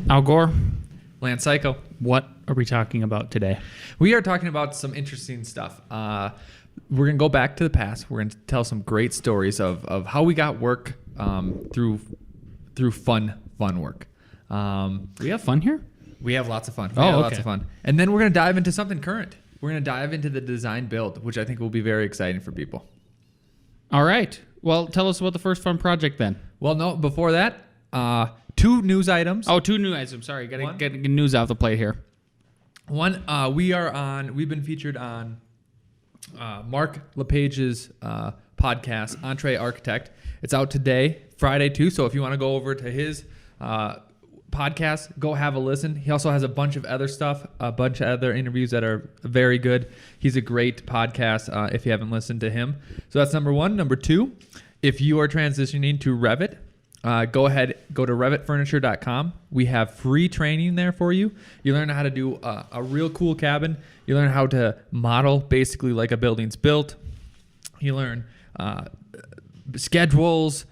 Al Gore, Lance Psycho. what are we talking about today? We are talking about some interesting stuff. We're going to go back to the past. We're going to tell some great stories of how we got work through fun work. We have fun here? We have lots of fun. Lots of fun. And then we're going to dive into something current. We're going to dive into the design build, which I think will be very exciting for people. All right. Well, tell us about the first fun project then. Well, no, before that, 2 news items. Oh, 2 news items. Sorry, got to get news off the plate here. One, we've been featured on Mark LePage's podcast, Entree Architect. It's out today, Friday too. So if you want to go over to his podcast, go have a listen. He also has a bunch of other stuff, a bunch of other interviews that are very good. He's a great podcast if you haven't listened to him. So that's number 1. Number 2, if you are transitioning to Revit, go to revitfurniture.com. We have free training there for you. You learn how to do a real cool cabin. You learn how to model basically like a building's built. You learn schedules,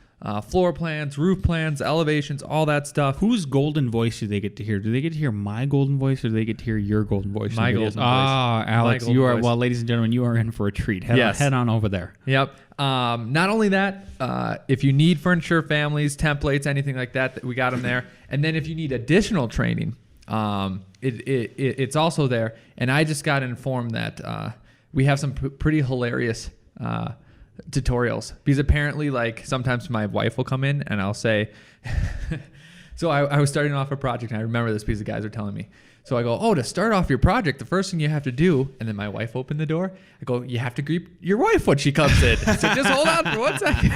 floor plans, roof plans, elevations, all that stuff. Whose golden voice do they get to hear? Do they get to hear my golden voice or do they get to hear your golden voice? My golden voice. Ah, Alex, you are, voice. well, ladies and gentlemen, you are in for a treat. Head on over there. Yep. Not only that, if you need furniture, families, templates, anything like that, we got them there. And then if you need additional training, it's also there. And I just got informed that we have some pretty hilarious tutorials, because apparently, like, sometimes my wife will come in and I'll say, so I was starting off a project and I remember this piece of guys are telling me. So I go, to start off your project, the first thing you have to do, and then my wife opened the door. I go, you have to greet your wife when she comes in. So just hold on for 1 second.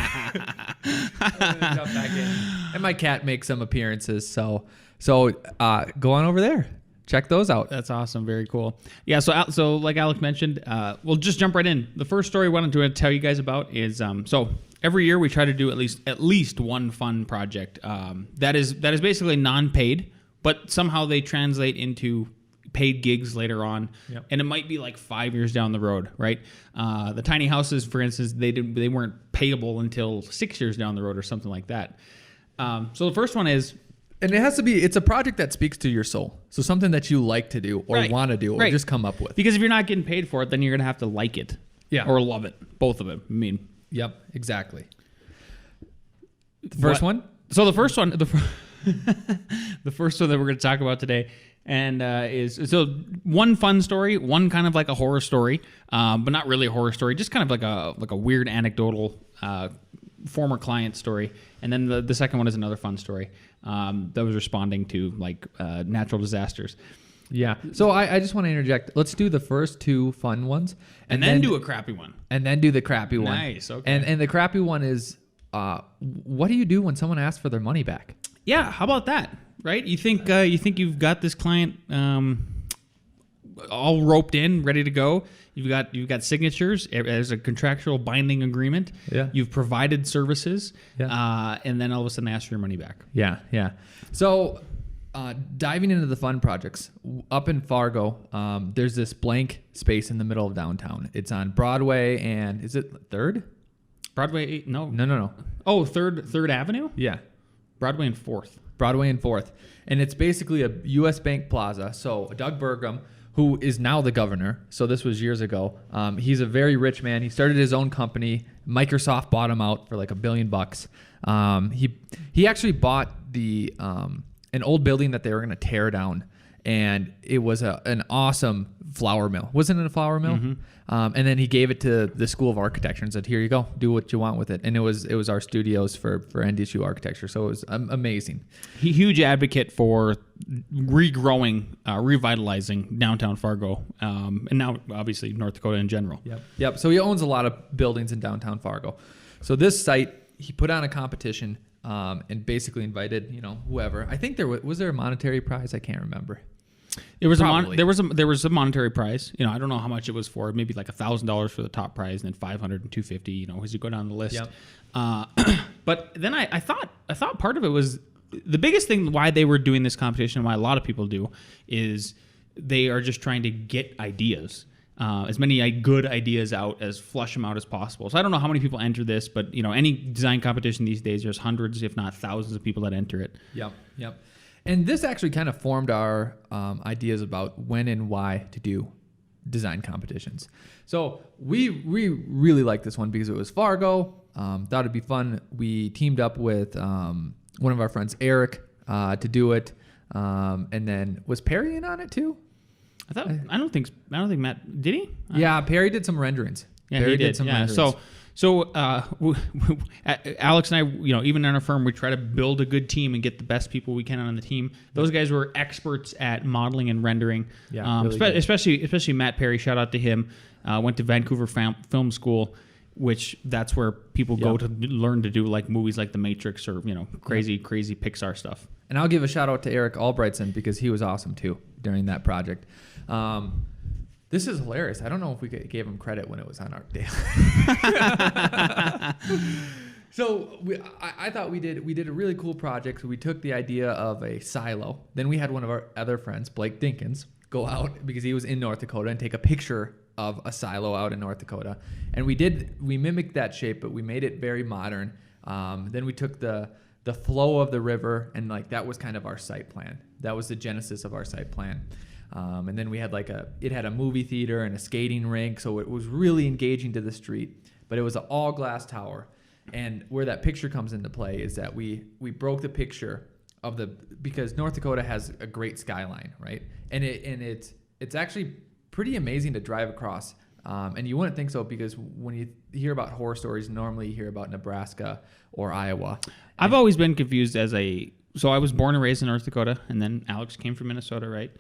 And then jump back in. And my cat makes some appearances. So go on over there. Check those out. That's awesome. Very cool. Yeah. So like Alex mentioned, we'll just jump right in. The first story I wanted to tell you guys about is so every year we try to do at least one fun project that is basically non-paid, but somehow they translate into paid gigs later on. Yep. And it might be like 5 years down the road, right? The tiny houses, for instance, they weren't payable until 6 years down the road or something like that. So the first one is. And it has to be, it's a project that speaks to your soul. So something that you like to do or want to do or just come up with. Because if you're not getting paid for it, then you're going to have to like it. Yeah. Or love it. Both of them. I mean. Yep, exactly. The first one? So the first one, the first one that we're going to talk about today and is, so one fun story, one kind of like a horror story, but not really a horror story, just kind of like a weird anecdotal former client story. And then the second one is another fun story that was responding to like natural disasters. Yeah. So I just want to interject. Let's do the first 2 fun ones. And then do a crappy one. And then do the crappy one. Nice. Okay. And the crappy one is, what do you do when someone asks for their money back? Yeah. How about that? Right? You think you've got this client all roped in, ready to go. You've got signatures as a contractual binding agreement. Yeah. You've provided services. Yeah. And then all of a sudden they ask for your money back. Yeah. Yeah. So diving into the fun projects up in Fargo, there's this blank space in the middle of downtown. It's on Broadway and is it 3rd? Broadway? No. No. Oh, 3rd Avenue? Yeah. Broadway and 4th. Broadway and 4th. And it's basically a U.S. Bank Plaza. So Doug Burgum, who is now the governor, so this was years ago, he's a very rich man. He started his own company. Microsoft bought him out for like $1 billion. He actually bought an old building that they were going to tear down, and it was an awesome flour mill. Wasn't it a flour mill? Mm-hmm. And then he gave it to the School of Architecture and said, "Here you go, do what you want with it." And it was our studios for NDSU Architecture, so it was amazing. Huge advocate for regrowing, revitalizing downtown Fargo, and now obviously North Dakota in general. Yep. So he owns a lot of buildings in downtown Fargo. So this site, he put on a competition and basically invited whoever. I think was there a monetary prize? I can't remember. There was a monetary prize. I don't know how much it was for. Maybe like $1,000 for the top prize, and then $500 and $250. As you go down the list. Yep. But then I thought part of it was the biggest thing why they were doing this competition. Why a lot of people do is they are just trying to get ideas. As many good ideas flush them out as possible. So I don't know how many people enter this, but any design competition these days, there's hundreds, if not thousands, of people that enter it. Yep. And this actually kind of formed our ideas about when and why to do design competitions. So we really liked this one because it was Fargo. Thought it'd be fun. We teamed up with one of our friends, Eric, to do it. And then was Perry in on it too? I don't think Matt did he? Yeah, Perry did some renderings. Yeah, Perry he did. some Yeah. renderings. So Alex and I, even in our firm, we try to build a good team and get the best people we can on the team. Those guys were experts at modeling and rendering. Yeah, really good. especially Matt Perry. Shout out to him. Went to Vancouver Film School, which that's where people go to learn to do like movies like The Matrix or crazy Pixar stuff. And I'll give a shout out to Eric Albrightson because he was awesome too during that project. This is hilarious. I don't know if we gave him credit when it was on Arc Daily. So I thought we did a really cool project. So we took the idea of a silo. Then we had one of our other friends, Blake Dinkins, go out because he was in North Dakota and take a picture of a silo out in North Dakota. And we mimicked that shape, but we made it very modern. Then we took the flow of the river, and like that was kind of our site plan. That was the genesis of our site plan. And then we had it had a movie theater and a skating rink, so it was really engaging to the street. But it was an all glass tower, and where that picture comes into play is that we broke the picture of because North Dakota has a great skyline, right? And it's actually pretty amazing to drive across. And you wouldn't think so because when you hear about horror stories, normally you hear about Nebraska or Iowa. I've always been confused so I was born and raised in North Dakota, and then Alex came from Minnesota, right?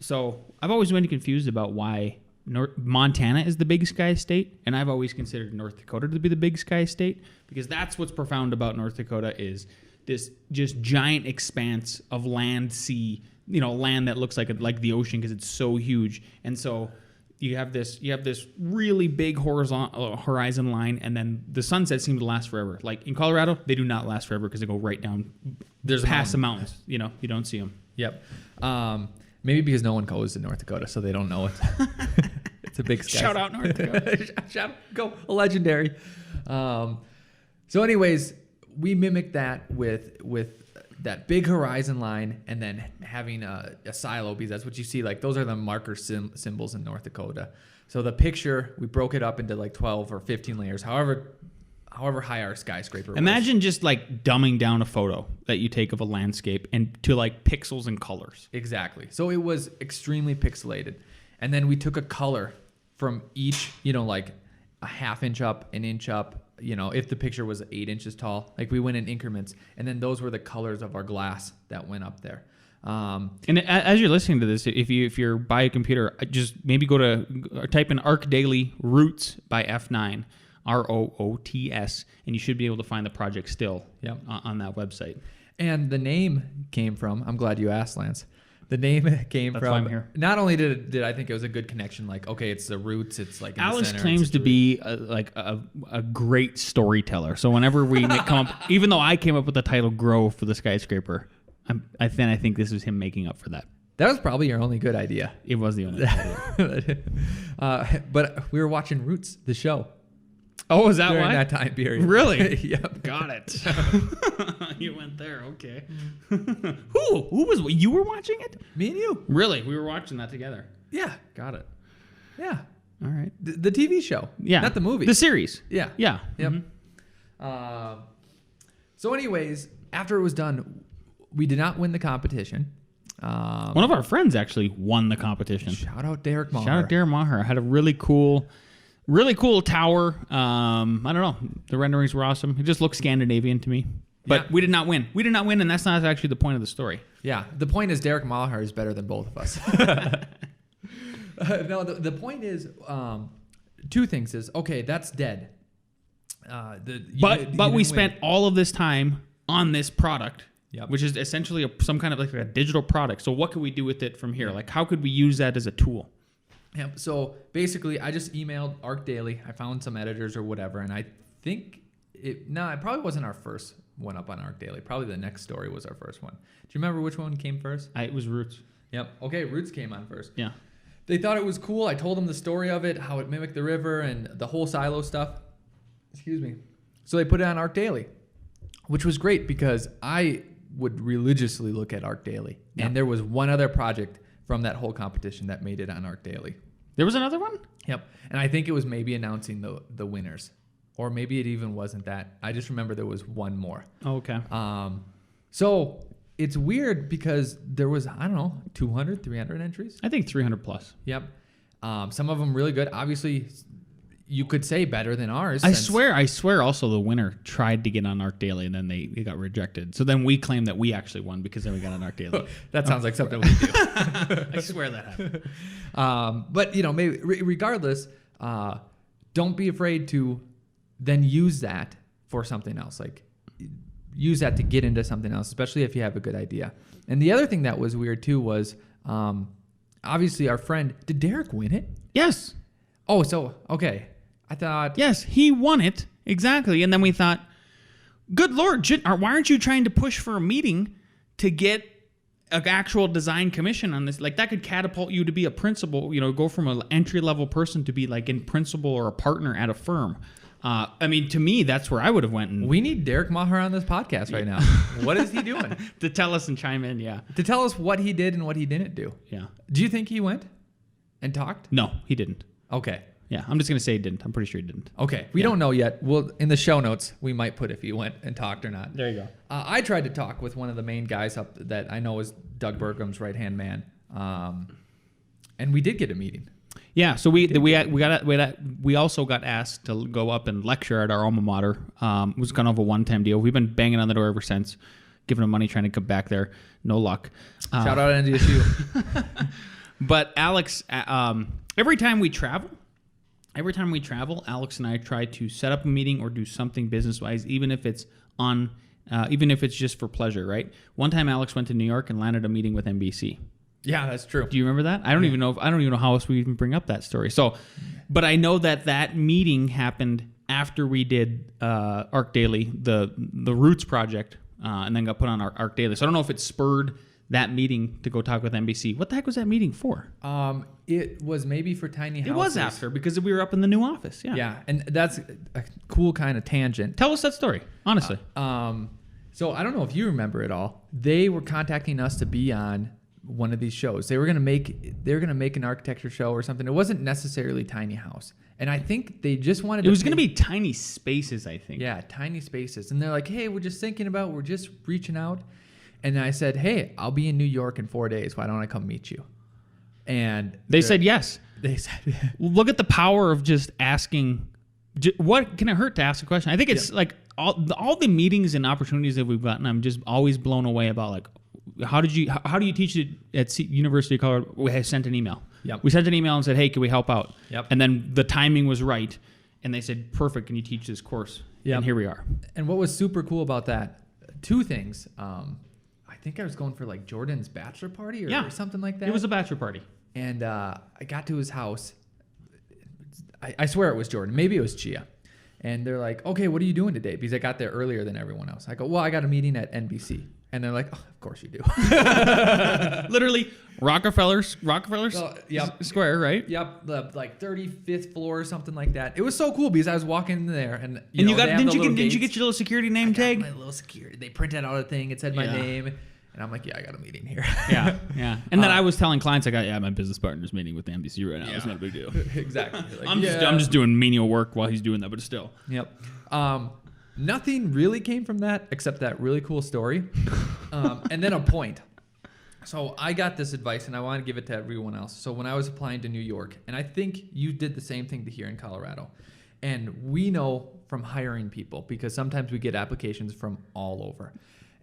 So I've always been confused about why Montana is the big sky state, and I've always considered North Dakota to be the big sky state because that's what's profound about North Dakota is this just giant expanse of land, sea, land that looks like the ocean because it's so huge. And so you have this really big horizon line, and then the sunsets seem to last forever. Like in Colorado, they do not last forever because they go right down past the mountains. You don't see them. Yep. Maybe because no one goes to North Dakota, so they don't know it's a big sky. Shout out North Dakota. Go legendary. So anyways, we mimicked that with that big horizon line, and then having a silo because that's what you see. Like those are the marker symbols in North Dakota. So the picture, we broke it up into like 12 or 15 layers, however high our skyscraper was. Imagine just like dumbing down a photo that you take of a landscape and to like pixels and colors. Exactly. So it was extremely pixelated. And then we took a color from each, like a half inch up, an inch up, if the picture was 8 inches tall, like we went in increments. And then those were the colors of our glass that went up there. And as you're listening to this, if you're by a computer, just maybe go to type in Arc Daily Roots by F9. ROOTS, and you should be able to find the project still on that website. And the name came from, I'm glad you asked, Lance. The name came That's from, why I'm here. Not only did I think it was a good connection, like, okay, it's the roots, it's like in Alex the center, claims to be a great storyteller. So whenever we come up, even though I came up with the title Grow for the skyscraper, I think this was him making up for that. That was probably your only good idea. It was the only idea. But we were watching Roots, the show. Oh, is that during why? that time period? Really? Yep. Got it. You went there. Okay. Who was you were watching it? Me and you. Really? We were watching that together. Yeah. Got it. Yeah. All right. The TV show. Yeah. Not the movie. The series. Yeah. Yeah. Yep. Mm-hmm. So anyways, after it was done, we did not win the competition. One of our friends actually won the competition. Shout out Derek Maher. Shout out Derek Maher. Had a really cool tower. I don't know. The renderings were awesome. It just looked Scandinavian to me. But we did not win. We did not win, and that's not actually the point of the story. Yeah. The point is Derek Maher is better than both of us. No, the point is two things is, okay, that's dead. But we spent all of this time on this product, which is essentially some kind of like a digital product. So what could we do with it from here? Like, how could we use that as a tool? Yep. So basically, I just emailed Arc Daily. I found some editors or whatever, and I think it probably wasn't our first one up on Arc Daily. Probably the next story was our first one. Do you remember which one came first? It was Roots. Yep. Okay, Roots came on first. Yeah. They thought it was cool. I told them the story of it, how it mimicked the river and the whole silo stuff. Excuse me. So they put it on Arc Daily, which was great because I would religiously look at Arc Daily. Yeah. And there was one other project from that whole competition that made it on Arc Daily. There was another one? Yep. And I think it was maybe announcing the winners. Or maybe it even wasn't that. I just remember there was one more. Oh, okay. So it's weird because there was, I don't know, 200, 300 entries. I think 300 plus. Yep. Some of them really good. Obviously, you could say better than ours. I swear also the winner tried to get on Arc Daily and then they got rejected. So then we claim that we actually won because then we got on Arc Daily. That sounds like something we do. I swear that happened. But, maybe regardless, don't be afraid to then use that for something else. Like, use that to get into something else, especially if you have a good idea. And the other thing that was weird, too, was obviously our friend, did Derek win it? Yes. Oh, so, okay. I thought... Yes, he won it. Exactly. And then we thought, good Lord, why aren't you trying to push for a meeting to get an actual design commission on this? Like, that could catapult you to be a principal, go from an entry-level person to be like in principal or a partner at a firm. To me, that's where I would have went. And we need Derek Maher on this podcast right now. What is he doing? To tell us and chime in, yeah. To tell us what he did and what he didn't do. Yeah. Do you think he went and talked? No, he didn't. Okay. Yeah, I'm just going to say he didn't. I'm pretty sure he didn't. Okay. We don't know yet. Well, in the show notes, we might put if he went and talked or not. There you go. I tried to talk with one of the main guys up that I know is Doug Burgum's right-hand man. And we did get a meeting. Yeah, so we also got asked to go up and lecture at our alma mater. It was kind of a one-time deal. We've been banging on the door ever since, giving them money, trying to come back there. No luck. Shout out NDSU. But Alex, every time we travel, Alex and I try to set up a meeting or do something business-wise, even if it's just for pleasure, right? One time, Alex went to New York and landed a meeting with NBC. Yeah, that's true. Do you remember that? I don't even know how else we even bring up that story. So, but I know that meeting happened after we did Arc Daily, the Roots project, and then got put on Arc Daily. So I don't know if it spurred that meeting to go talk with NBC. What the heck was that meeting for? It was maybe for tiny houses. It was after because we were up in the new office. Yeah. Yeah, and that's a cool kind of tangent. Tell us that story, honestly. So I don't know if you remember it all. They were contacting us to be on one of these shows. They were gonna make an architecture show or something. It wasn't necessarily tiny house, and I think they just wanted. It was gonna be tiny spaces, I think. Yeah, tiny spaces, and they're like, "Hey, we're just reaching out." And I said, "Hey, I'll be in New York in 4 days. Why don't I come meet you?" And they said yes. They said, "Look at the power of just asking. What can it hurt to ask a question?" I think it's like all the meetings and opportunities that we've gotten. I'm just always blown away about like. How do you teach it at University of Colorado? We sent an email. Yep. We sent an email and said, "Hey, can we help out?" Yep. And then the timing was right, and they said, "Perfect. Can you teach this course?" Yep. And here we are. And what was super cool about that? Two things. I think I was going for like Jordan's bachelor party or something like that. It was a bachelor party. And I got to his house. I swear it was Jordan. Maybe it was Chia. And they're like, "Okay, what are you doing today?" Because I got there earlier than everyone else. I go, "Well, I got a meeting at NBC." And they're like, "Oh, of course you do." Literally, Rockefeller yep. Square, right? Yep, the like 35th floor or something like that. It was so cool because I was walking in there and didn't you get your little security name tag? My little security. They printed out a thing. It said my name. And I'm like, "Yeah, I got a meeting here." Yeah. And then I was telling clients, my business partner's meeting with the NBC right now. Yeah. It's not a big deal. Exactly. Like, I'm just doing menial work while he's doing that, but still. Yep. Nothing really came from that except that really cool story. And then a point. So I got this advice and I want to give it to everyone else. So when I was applying to New York, and I think you did the same thing to here in Colorado, and we know from hiring people because sometimes we get applications from all over.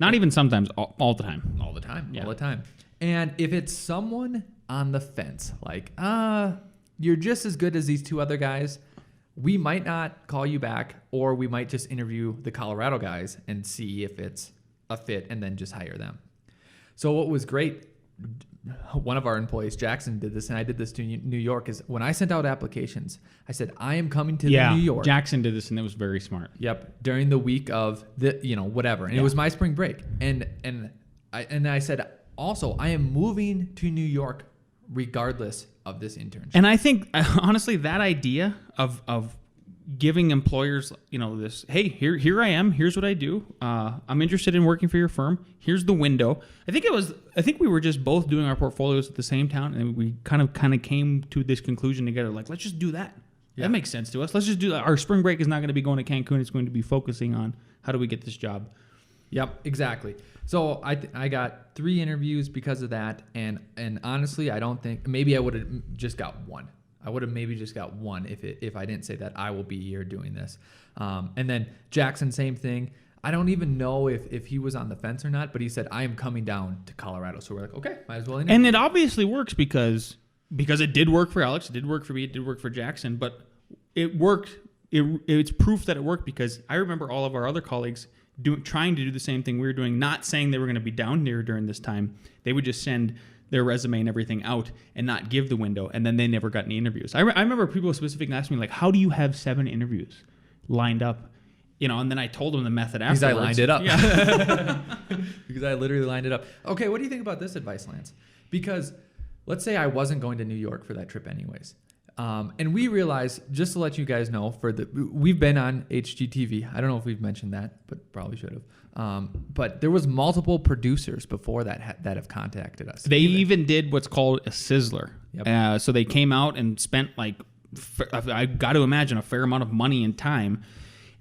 Not even sometimes, all the time. All the time. Yeah. All the time. And if it's someone on the fence, like, you're just as good as these two other guys, we might not call you back, or we might just interview the Colorado guys and see if it's a fit and then just hire them. So what was great, one of our employees, Jackson, did this, and I did this to New York, is when I sent out applications, I said, "I am coming to New York." Jackson did this, and it was very smart. Yep, during the week of whatever, and it was my spring break, and I said, also, I am moving to New York regardless of this internship. And I think honestly, that idea of giving employers, this, hey, here I am. Here's what I do. I'm interested in working for your firm. Here's the window. I think we were just both doing our portfolios at the same time, and we kind of came to this conclusion together. Like, let's just do that. Yeah. That makes sense to us. Let's just do that. Our spring break is not going to be going to Cancun. It's going to be focusing on how do we get this job. Yep, exactly. So I got 3 interviews because of that, and honestly, I don't think maybe I would have just got one. I would have maybe just got one if I didn't say that I will be here doing this. And then Jackson, same thing. I don't even know if he was on the fence or not, but he said, I am coming down to Colorado. So we're like, okay, might as well interview. And it obviously works because it did work for Alex, it did work for me, it did work for Jackson, but it worked. It's proof that it worked because I remember all of our other colleagues trying to do the same thing we were doing, not saying they were going to be down here during this time. They would just send their resume and everything out and not give the window, and then they never got any interviews. I remember people specifically asking me, like, how do you have 7 interviews lined up? And then I told them the method afterwards. Because I lined it up. Yeah. Because I literally lined it up. Okay, what do you think about this advice, Lance? Because let's say I wasn't going to New York for that trip anyways. And we realized, just to let you guys know, we've been on HGTV. I don't know if we've mentioned that, but probably should have. But there was multiple producers before that have contacted us. They even did what's called a sizzler. Yep. So they came out and spent I got to imagine a fair amount of money and time.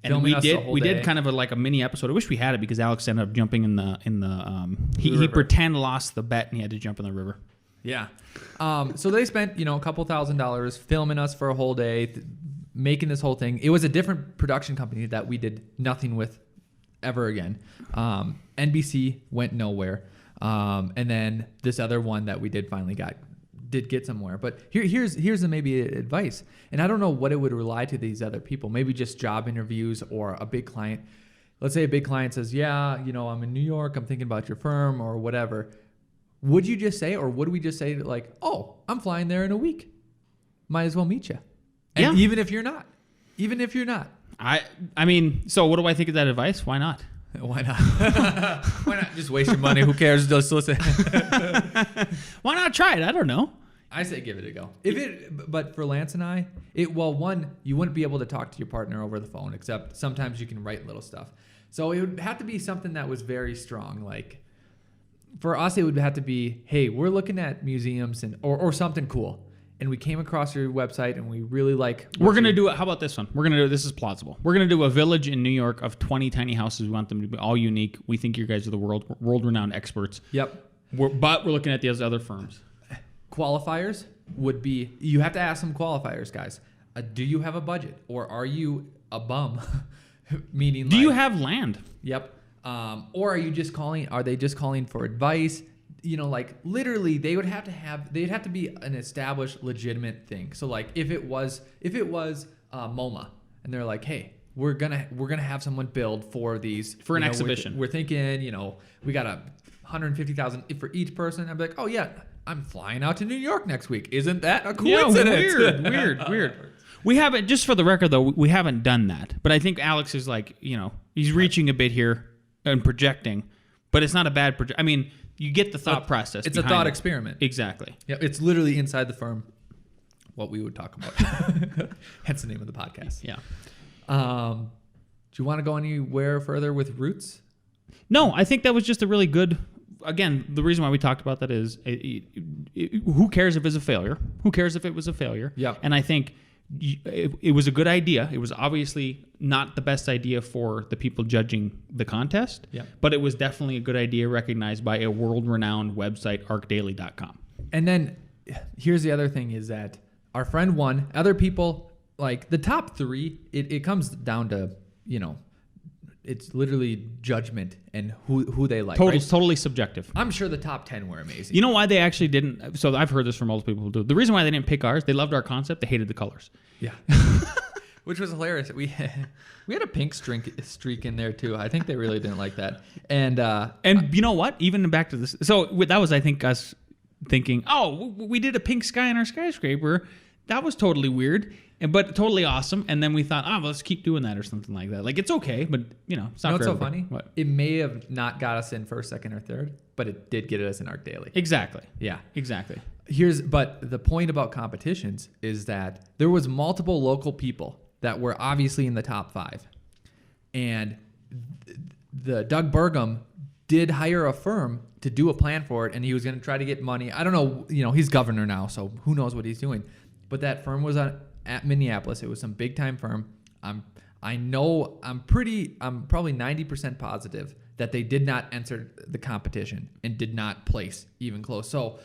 And Filming we did kind of a mini episode. I wish we had it because Alex ended up jumping in the he pretend lost the bet and he had to jump in the river. Yeah. So they spent, a couple $1,000s filming us for a whole day, making this whole thing. It was a different production company that we did nothing with ever again. NBC went nowhere. And then this other one that we did finally did get somewhere. But here's maybe advice. And I don't know what it would rely to these other people. Maybe just job interviews or a big client. Let's say a big client says, yeah, I'm in New York. I'm thinking about your firm or whatever. Would you just say, or would we just say like, oh, I'm flying there in a week. Might as well meet you. And even if you're not. I mean, so what do I think of that advice? Why not? Why not? Why not just waste your money? Who cares? Just listen. Why not try it? I don't know. I say give it a go. But for Lance and I, one, you wouldn't be able to talk to your partner over the phone, except sometimes you can write little stuff. So it would have to be something that was very strong. Like for us, it would have to be, hey, we're looking at museums or something cool. And we came across your website and we really like... We're going to do it. How about this one? This is plausible. We're going to do a village in New York of 20 tiny houses. We want them to be all unique. We think you guys are the world-renowned experts. Yep. But we're looking at these other firms. Qualifiers would be... You have to ask some qualifiers, guys. Do you have a budget? Or are you a bum? Meaning do you have land? Yep. Or are they just calling for advice? Literally they'd have to be an established legitimate thing. So like if it was MoMA and they're like, hey, we're gonna have someone build for these for an exhibition. We're thinking, we got $150,000 for each person. I'd be like, oh yeah, I'm flying out to New York next week. Isn't that a coincidence? Yeah, weird. We haven't, just for the record though, we haven't done that. But I think Alex is like, he's reaching a bit here and projecting, but it's not a bad project. I mean, you get the thought process. It's a thought experiment. Exactly. Yeah, it's literally inside the firm what we would talk about. Hence the name of the podcast. Yeah. Do you want to go anywhere further with Roots? No, I think that was just a really good... Again, the reason why we talked about that is who cares if it's a failure? Who cares if it was a failure? Yeah. And I think it was a good idea. It was obviously not the best idea for the people judging the contest, but it was definitely a good idea recognized by a world-renowned website, arcdaily.com. And then here's the other thing is that our friend won. Other people, like the top 3, it comes down to, it's literally judgment and who they like. Totally subjective. I'm sure the top 10 were amazing. You know why they actually didn't? So I've heard this from multiple people who do. The reason why they didn't pick ours, they loved our concept. They hated the colors. Yeah. Which was hilarious. We had a pink streak in there too. I think they really didn't like that. And you know what? Even back to this. So that was, I think, us thinking, oh, we did a pink sky in our skyscraper. That was totally weird, but totally awesome. And then we thought, well, let's keep doing that or something like that. Like, it's okay, but, it's not what's for so funny? What? It may have not got us in first, second, or third, but it did get us in Arc Daily. Exactly. Yeah. Exactly. But the point about competitions is that there was multiple local people that were obviously in the top 5. And the Doug Burgum did hire a firm to do a plan for it, and he was going to try to get money. I don't know, he's governor now, so who knows what he's doing. But that firm was at Minneapolis. It was some big time firm. I'm probably 90% positive that they did not enter the competition and did not place even close. So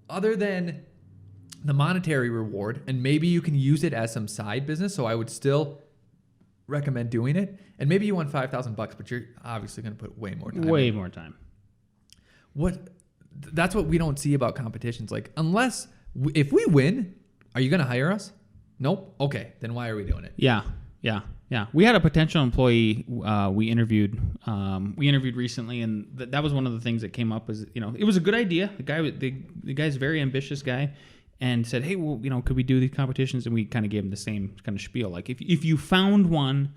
other than the monetary reward, and maybe you can use it as some side business, so I would still recommend doing it. And maybe you want $5,000, but you're obviously going to put way more time. Way more time. That's what we don't see about competitions. Like, if we win, are you going to hire us? Nope. Okay, then why are we doing it? Yeah. We had a potential employee we interviewed recently, and that was one of the things that came up. Is it was a good idea. The guy's a very ambitious guy, and said, hey, well, could we do these competitions? And we kind of gave him the same kind of spiel. Like, if you found one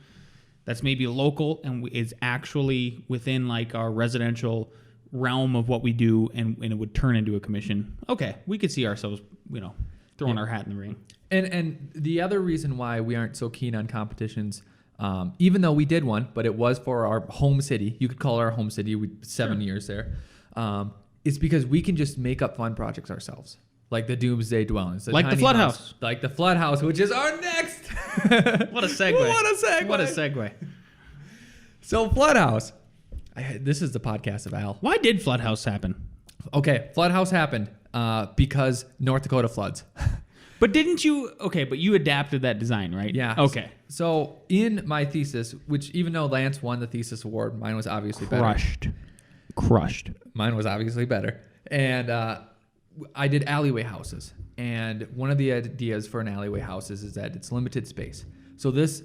that's maybe local and is actually within like our residential realm of what we do, and it would turn into a commission, okay, we could see ourselves, throwing our hat in the ring. And the other reason why we aren't so keen on competitions, even though we did one, but it was for our home city, you could call it our home city, 7 years there, is because we can just make up fun projects ourselves. Like the Doomsday Dwellings. Like the Flood House. Like the Flood House, which is our next. What a segue. What a segue. So Flood House. This is the podcast of Al. Why did Flood House happen? Okay, Flood House happened because North Dakota floods. But didn't you... Okay, but you adapted that design, right? Yeah. Okay. So in my thesis, which even though Lance won the thesis award, mine was obviously better. Crushed. Mine was obviously better. And I did alleyway houses. And one of the ideas for an alleyway house is that it's limited space. So this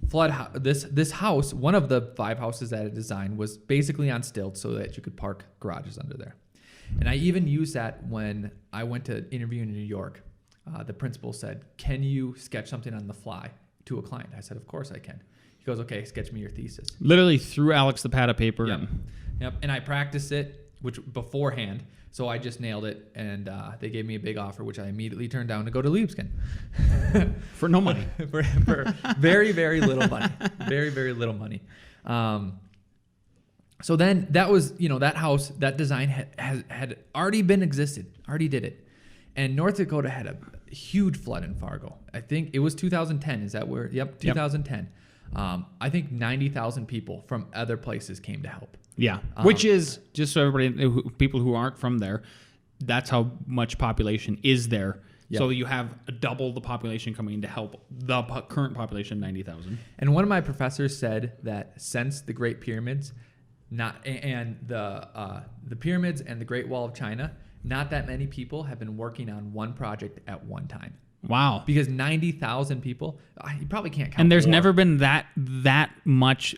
this house, one of the 5 houses that I designed, was basically on stilts so that you could park garages under there. And I even used that when I went to interview in New York. The principal said, can you sketch something on the fly to a client? I said, of course I can. He goes, okay, sketch me your thesis. Literally threw Alex the pad of paper. Yep. And I practiced it, which beforehand. So I just nailed it. And they gave me a big offer, which I immediately turned down to go to Liebskin. For no money. for very, very little money. Very, very little money. So then that was, that house, that design had already already did it. And North Dakota had a huge flood in Fargo. I think it was 2010. Is that where? Yep, 2010. I think 90,000 people from other places came to help. Yeah, which is, just so everybody, people who aren't from there, that's how much population is there. Yep. So you have double the population coming in to help the current population, 90,000. And one of my professors said that since the Great Pyramids, the pyramids and the Great Wall of China, not that many people have been working on one project at one time. Wow. Because 90,000 people, you probably can't count. And there's never been that much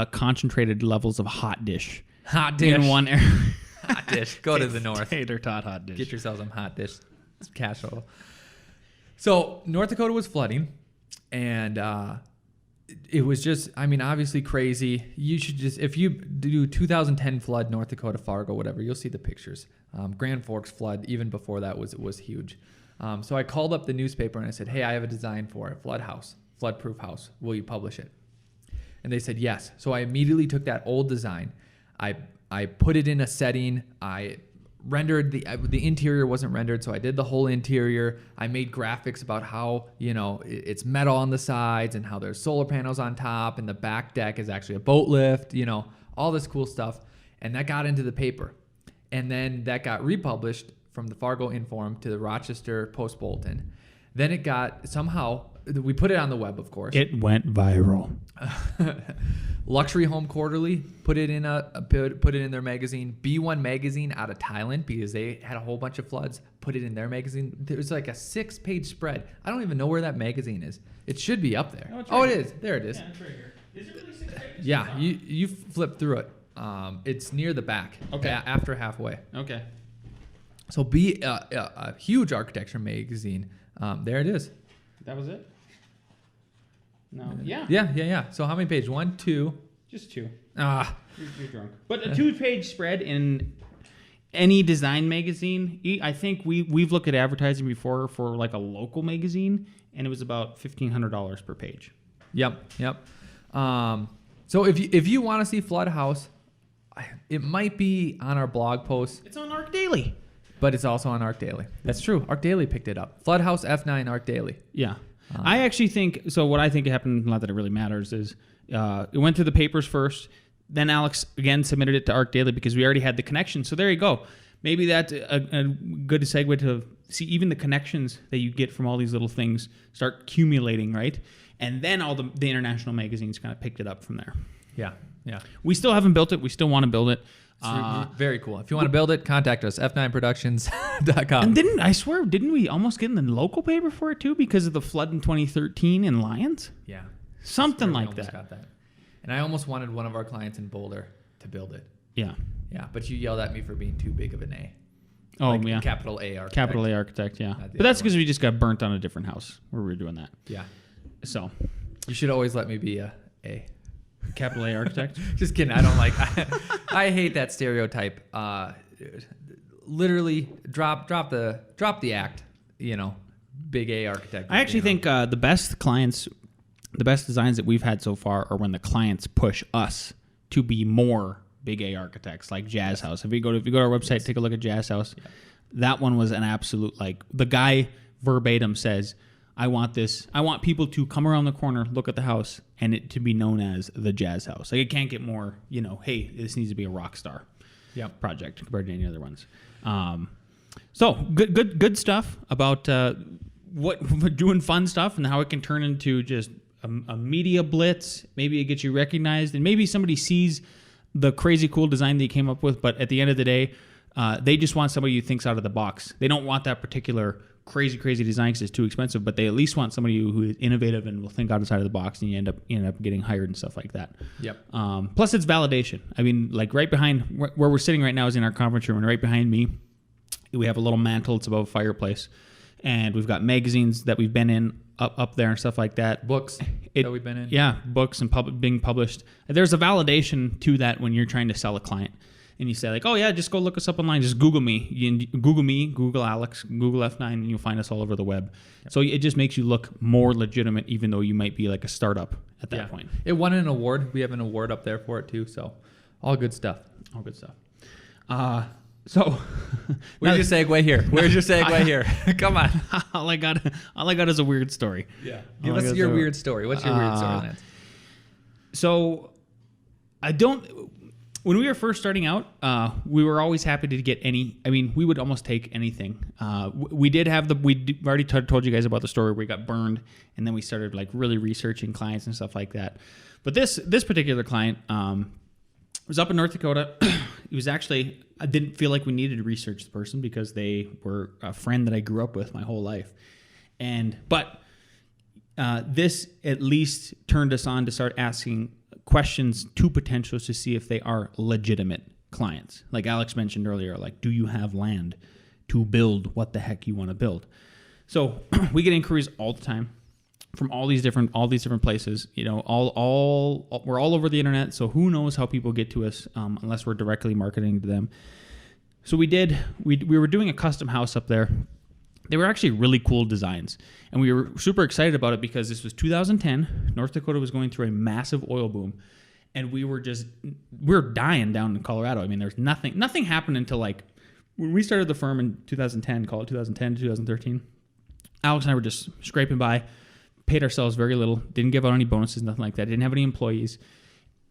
concentrated levels of hot dish. In one area. Hot dish. Go to the north. Tater tot hot dish. Get yourself some hot dish. It's casserole. So North Dakota was flooding, and it was just, obviously crazy. You should just, if you do 2010 flood, North Dakota, Fargo, whatever, you'll see the pictures. Grand Forks flood, even before that, was huge. So I called up the newspaper and I said, hey, I have a design for a flood-proof house. Will you publish it? And they said yes. So I immediately took that old design. I put it in a setting. I rendered the interior wasn't rendered, so I did the whole interior. I made graphics about how, it's metal on the sides and how there's solar panels on top, and the back deck is actually a boat lift, all this cool stuff. And that got into the paper. And then that got republished from the Fargo Inform to the Rochester Post-Bulletin. Then it got, somehow, we put it on the web, of course. It went viral. Luxury Home Quarterly put it in put it in their magazine. B1 Magazine out of Thailand, because they had a whole bunch of floods, put it in their magazine. There's like a 6-page spread. I don't even know where that magazine is. It should be up there. Oh, it is. There it is. Yeah, it's right here. Is it really 6 pages? Yeah, you flip through it. It's near the back. Okay. After halfway. Okay. So be a huge architecture magazine. There it is. That was it? No. Yeah. Yeah. So how many pages? 1, 2. Just 2. You're drunk. But a 2-page spread in any design magazine, I think we've looked at advertising before for like a local magazine, and it was about $1,500 per page. Yep. So if you want to see Flood House, it might be on our blog post. It's on Arc Daily. But it's also on Arc Daily. That's true. Arc Daily picked it up. Flood House F9 Arc Daily. Yeah. I actually think, so what I think happened, not that it really matters, is it went through the papers first. Then Alex, again, submitted it to Arc Daily because we already had the connection. So there you go. Maybe that's a good segue to see even the connections that you get from all these little things start accumulating, right? And then all the international magazines kind of picked it up from there. Yeah. We still haven't built it. We still want to build it. Very cool. If you want to build it, contact us, f9productions.com. And didn't we almost get in the local paper for it too because of the flood in 2013 in Lyons? Yeah. Something like almost that. Got that. And I almost wanted one of our clients in Boulder to build it. Yeah. Yeah, but you yelled at me for being too big of an A. Oh, Like yeah. Capital A architect. Capital A architect, yeah. Not the But that's other because we just got burnt on a different house where we were doing that. Yeah. So, You should always let me be a A. capital A architect. Just kidding. I don't like. I hate that stereotype. Literally, drop the act. Big A architect. I actually think the best clients, the best designs that we've had so far are when the clients push us to be more big A architects, like Jazz House. If you go to our website, take a look at Jazz House. Yeah. That one was an absolute, like, the guy verbatim says, I want this. I want people to come around the corner, look at the house, and it to be known as the Jazz House. Like, it can't get more, hey, this needs to be a rock star project compared to any other ones. So good stuff about doing fun stuff and how it can turn into just a media blitz. Maybe it gets you recognized, and maybe somebody sees the crazy cool design that you came up with, but at the end of the day, they just want somebody who thinks out of the box. They don't want that particular crazy design because it's too expensive, but they at least want somebody who is innovative and will think outside of the box, and you end up getting hired and stuff like that. Yep. Plus, it's validation. I mean, like right behind where we're sitting right now is in our conference room, and right behind me, we have a little mantle. It's above a fireplace, and we've got magazines that we've been in up there and stuff like that. Books that we've been in. Yeah, books and being published. There's a validation to that when you're trying to sell a client. And you say like, oh yeah, just go look us up online. Just Google me. Google Alex, Google F9, and you'll find us all over the web. Yep. So it just makes you look more legitimate, even though you might be like a startup at that point. It won an award. We have an award up there for it too. So all good stuff. All good stuff. So where's your segue here? Where's your segue here? Come on. All I got is a weird story. Yeah. Give us your weird story. What's your weird story, Lance? So when we were first starting out, we were always happy to get we would almost take anything. We did have we already told you guys about the story where we got burned, and then we started like really researching clients and stuff like that. But this particular client was up in North Dakota. It was actually, I didn't feel like we needed to research the person because they were a friend that I grew up with my whole life. But this at least turned us on to start asking questions to potentials to see if they are legitimate clients. Like Alex mentioned earlier, like, do you have land to build what the heck you want to build? So we get inquiries all the time from all these different places. We're all over the internet, so who knows how people get to us unless we're directly marketing to them. So we were doing a custom house up there. They were actually really cool designs, and we were super excited about it because this was 2010. North Dakota was going through a massive oil boom, and we were dying down in Colorado. I mean, there's nothing happened until like when we started the firm in 2010, call it 2010 to 2013. Alex and I were just scraping by, paid ourselves very little, didn't give out any bonuses, nothing like that, didn't have any employees.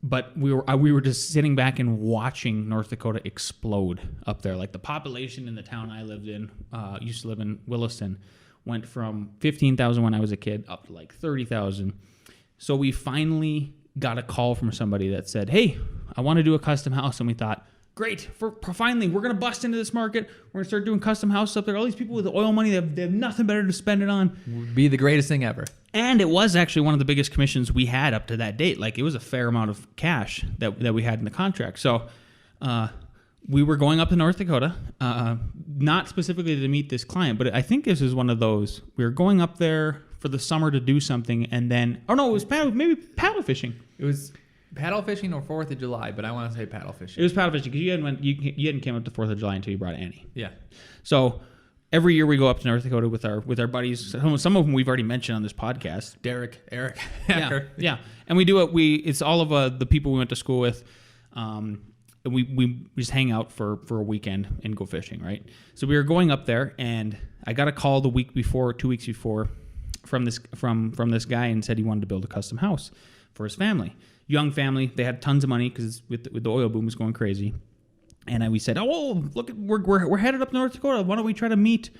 But we were just sitting back and watching North Dakota explode up there. Like the population in the town I lived in, used to live in Williston, went from 15,000 when I was a kid up to like 30,000. So we finally got a call from somebody that said, hey, I want to do a custom house. And we thought, great, finally, we're going to bust into this market. We're going to start doing custom houses up there. All these people with oil money, they have nothing better to spend it on. Would be the greatest thing ever. And it was actually one of the biggest commissions we had up to that date. Like, it was a fair amount of cash that we had in the contract. So we were going up to North Dakota, not specifically to meet this client, but I think this is one of those. We were going up there for the summer to do something, and then, it was maybe paddle fishing. It was paddle fishing or 4th of July, but I want to say paddle fishing. It was paddle fishing because you hadn't came up to 4th of July until you brought Annie. Yeah. So every year we go up to North Dakota with our buddies. Some of them we've already mentioned on this podcast. Derek, Eric. Yeah. And we do it. It's all of the people we went to school with. And we just hang out for a weekend and go fishing, right? So we were going up there, and I got a call the week before, 2 weeks before, from this guy, and said he wanted to build a custom house for his family. Young family. They had tons of money because with the oil boom was going crazy. And we said, oh, look, we're headed up North Dakota. Why don't we try to meet?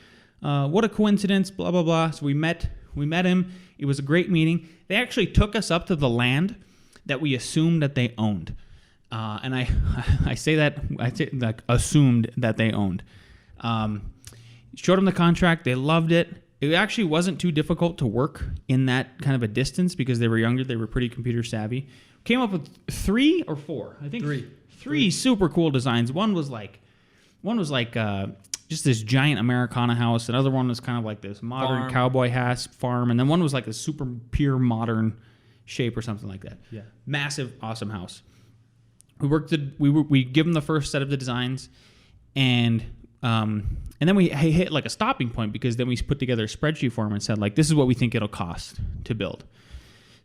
What a coincidence, blah, blah, blah. So we met him. It was a great meeting. They actually took us up to the land that we assumed that they owned. And I say like assumed that they owned. Showed them the contract. They loved it. It actually wasn't too difficult to work in that kind of a distance because they were younger. They were pretty computer savvy. Came up with 3 or 4. I think three super cool designs. One was like just this giant Americana house. Another one was kind of like this modern cowboy house farm, and then one was like a super pure modern shape or something like that. Yeah, massive, awesome house. We give them the first set of the designs, and then we hit like a stopping point because then we put together a spreadsheet for them and said like, this is what we think it'll cost to build.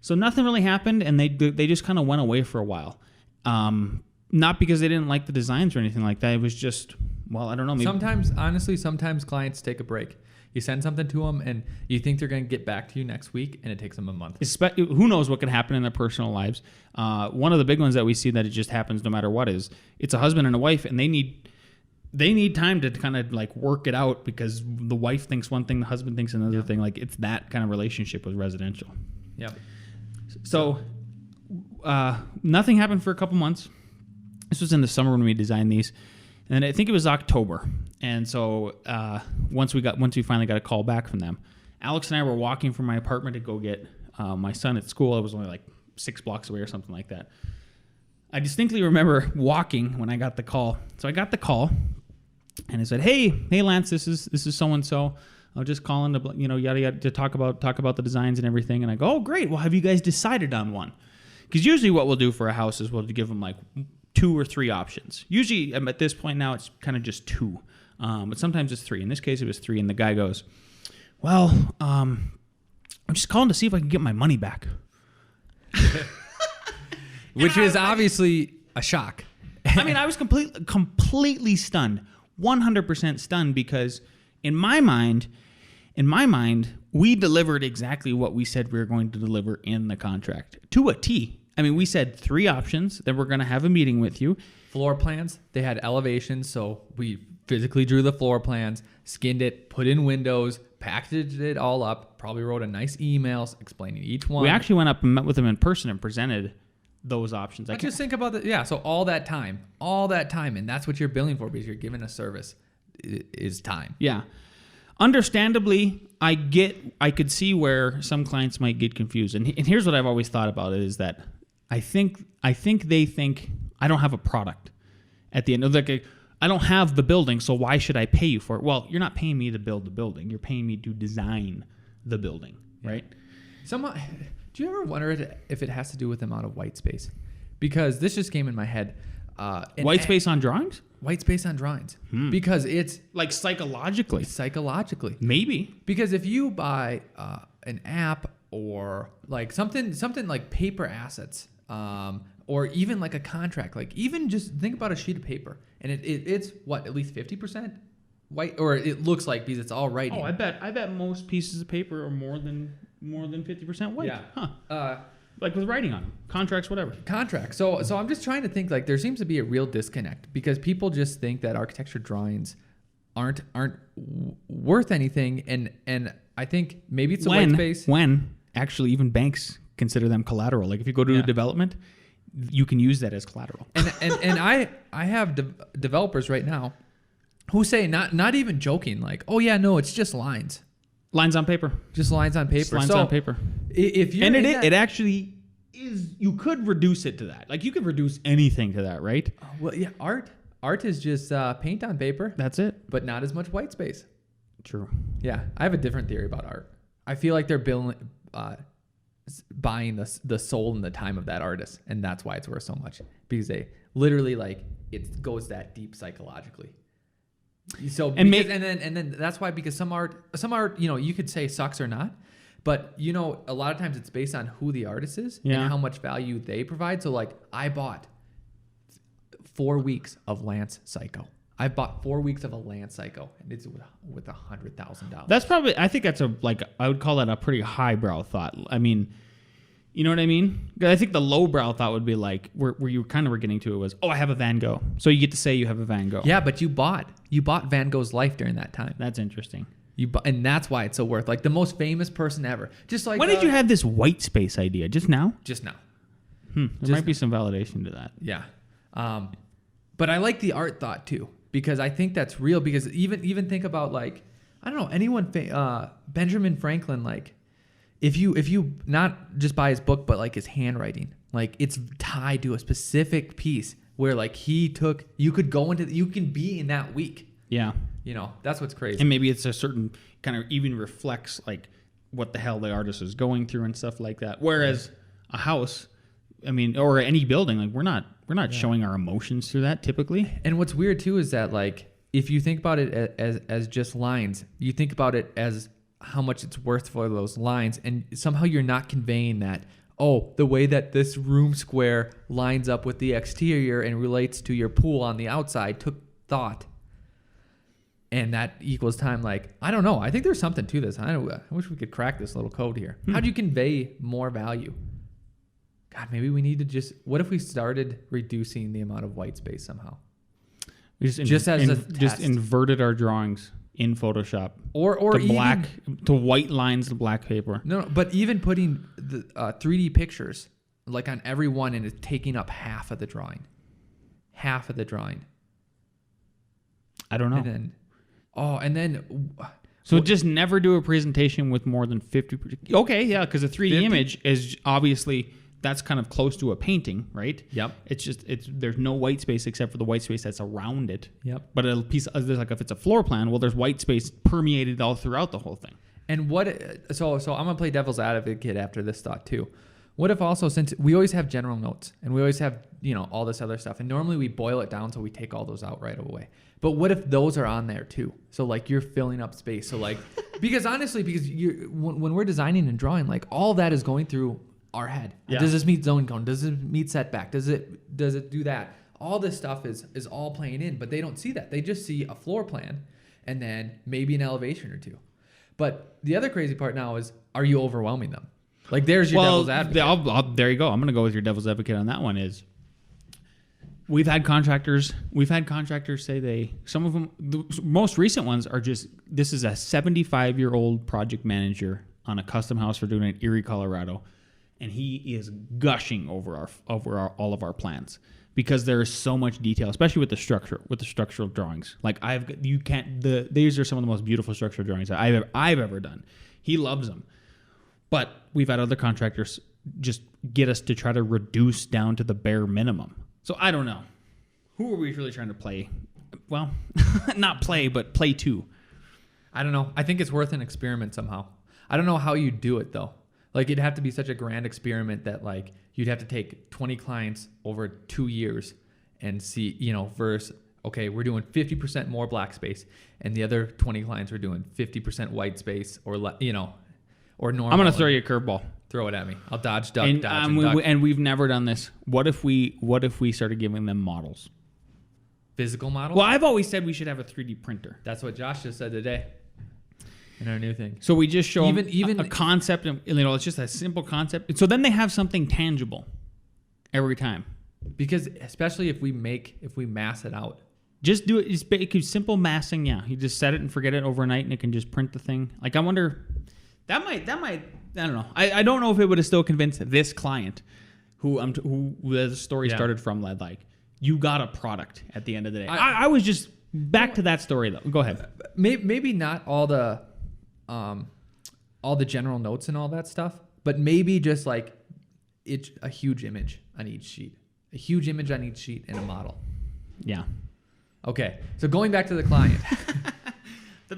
So nothing really happened, and they just kind of went away for a while. Not because they didn't like the designs or anything like that. It was just, well, I don't know. Maybe. Sometimes clients take a break. You send something to them, and you think they're going to get back to you next week, and it takes them a month. Who knows what can happen in their personal lives. One of the big ones that we see that it just happens no matter what is it's a husband and a wife, and they need time to kind of like work it out because the wife thinks one thing, the husband thinks another thing. Like it's that kind of relationship with residential. Yeah. So nothing happened for a couple months. This was in the summer when we designed these, and I think it was October. And so once we finally got a call back from them, Alex and I were walking from my apartment to go get my son at school. It was only like 6 blocks away or something like that. I distinctly remember walking when I got the call. So I got the call, and I said, "Hey, Lance, this is so and so. I'm just calling to yada yada to talk about the designs and everything." And I go, "Oh, great. Well, have you guys decided on one?" Because usually what we'll do for a house is we'll give them like 2 or 3 options. Usually at this point now it's kind of just 2, but sometimes it's 3. In this case it was 3, and the guy goes, "Well, I'm just calling to see if I can get my money back." Which is obviously a shock. I mean, I was completely stunned, 100% stunned, because in my mind, we delivered exactly what we said we were going to deliver in the contract to a T. I mean, we said 3 options, then we're going to have a meeting with you. Floor plans, they had elevations, so we physically drew the floor plans, skinned it, put in windows, packaged it all up, probably wrote a nice email explaining each one. We actually went up and met with them in person and presented those options. I just think about that. Yeah, so all that time, and that's what you're billing for because you're giving a service is time. Yeah. Understandably, I could see where some clients might get confused. And here's what I've always thought about it is that I think they think I don't have a product at the end of I don't have the building, so why should I pay you for it? Well, you're not paying me to build the building. You're paying me to design the building, right? Do you ever wonder if it has to do with the amount of white space? Because this just came in my head. White space on drawings? White space on drawings. Because it's like psychologically. Maybe. Because if you buy an app or like something like paper assets, or even like a contract, like even just think about a sheet of paper, and it's what, at least 50% white, or it looks like because it's all writing. Oh, I bet most pieces of paper are more than 50% white. Yeah. Huh. Like with writing on them, contracts, whatever. Contracts. So I'm just trying to think, like there seems to be a real disconnect because people just think that architecture drawings aren't worth anything, and I think maybe it's a white space. When actually even banks consider them collateral. Like if you go to a development, you can use that as collateral. And I have developers right now who say not even joking, like, oh yeah, no, it's just lines. Lines on paper. Just lines on paper. Just lines on paper. If you're it actually is, you could reduce it to that. Like you could reduce anything to that, right? Well, yeah, art is just paint on paper. That's it. But not as much white space. True. Yeah, I have a different theory about art. I feel like they're buying the soul and the time of that artist, and that's why it's worth so much, because they literally, like, it goes that deep psychologically. So And because, and then that's why, because some art, you know, you could say sucks or not, but you know, a lot of times it's based on who the artist is Yeah. and how much value they provide. So like I bought 4 weeks of Lance Psycho. I bought 4 weeks of a Lance Psycho, and it's with $100,000. That's probably, I think that's I would call that a pretty highbrow thought. I mean, you know what I mean? I think the lowbrow thought would be like, where you kind of were getting to it was, oh, I have a Van Gogh. So you get to say you have a Van Gogh. Yeah, but you bought Van Gogh's life during that time. That's interesting. And that's why it's so worth. Like the most famous person ever. Just like When did you have this white space idea? Just now? Just now. There might be some validation to that. Yeah. But I like the art thought too, because I think that's real. Because even think about, like, I don't know, anyone, Benjamin Franklin, like if you not just buy his book, but like his handwriting, like it's tied to a specific piece where like you can be in that week. Yeah. You know, that's what's crazy. And maybe it's a certain kind of even reflects like what the hell the artist is going through and stuff like that. Whereas a house, I mean, or any building, like we're not showing our emotions through that typically. And what's weird too is that, like, if you think about it as just lines, you think about it as how much it's worth for those lines, and somehow you're not conveying that, oh, the way that this room square lines up with the exterior and relates to your pool on the outside took thought. And that equals time. Like, I don't know. I think there's something to this. I wish we could crack this little code here. How do you convey more value? God, maybe we need to just... What if we started reducing the amount of white space somehow? We just test. inverted our drawings in Photoshop. Or to even, black, to white lines to black paper. No, but even putting the 3D pictures like on every one and it's taking up half of the drawing. Half of the drawing. I don't know. And then... So just never do a presentation with more than 50%. Okay, yeah, because a 3D 50? image is obviously, that's kind of close to a painting, right? Yep. There's no white space except for the white space that's around it. Yep. But a piece, like if it's a floor plan, well, there's white space permeated all throughout the whole thing. And so I'm going to play devil's advocate after this thought too. What if also, since we always have general notes and we always have, you know, all this other stuff, and normally we boil it down so we take all those out right away. But what if those are on there too? So like you're filling up space. So like, because honestly, when we're designing and drawing, like all that is going through our head. Yeah. Does this meet zone cone? Does it meet setback? Does it do that? All this stuff is all playing in, but they don't see that. They just see a floor plan and then maybe an elevation or two. But the other crazy part now is, are you overwhelming them? Like there's your devil's advocate. There you go. I'm going to go with your devil's advocate on that one. Is we've had contractors say some of them, the most recent ones are just, this is a 75-year-old project manager on a custom house we're doing in Erie, Colorado, and he is gushing over all of our plans because there is so much detail, especially with the structural drawings. Like these are some of the most beautiful structural drawings that I've ever done. He loves them. But we've had other contractors just get us to try to reduce down to the bare minimum. So I don't know. Who are we really trying to play? Well, not play, but play to. I don't know. I think it's worth an experiment somehow. I don't know how you do it though. Like it'd have to be such a grand experiment that like you'd have to take 20 clients over 2 years and see, you know, versus, okay, we're doing 50% more black space and the other 20 clients are doing 50% white space or, you know, or normal. I'm going to throw you a curveball. Throw it at me. I'll dodge, duck, and, dodge, and duck. And we've never done this. What if we started giving them models? Physical models? Well, I've always said we should have a 3D printer. That's what Josh just said today in our new thing. So we just show them a concept. And, you know, it's just a simple concept. So then they have something tangible every time. Because especially if we mass it out. Just do it. Just make simple massing. Yeah, you just set it and forget it overnight, and it can just print the thing. Like I wonder, that might. I don't know. I don't know if it would have still convinced this client, who the story started from. Led like you got a product at the end of the day. I was just back to that story though. Go ahead. Maybe not all the general notes and all that stuff, but maybe just like it's a huge image on each sheet, and a model. Yeah. Okay. So going back to the client, the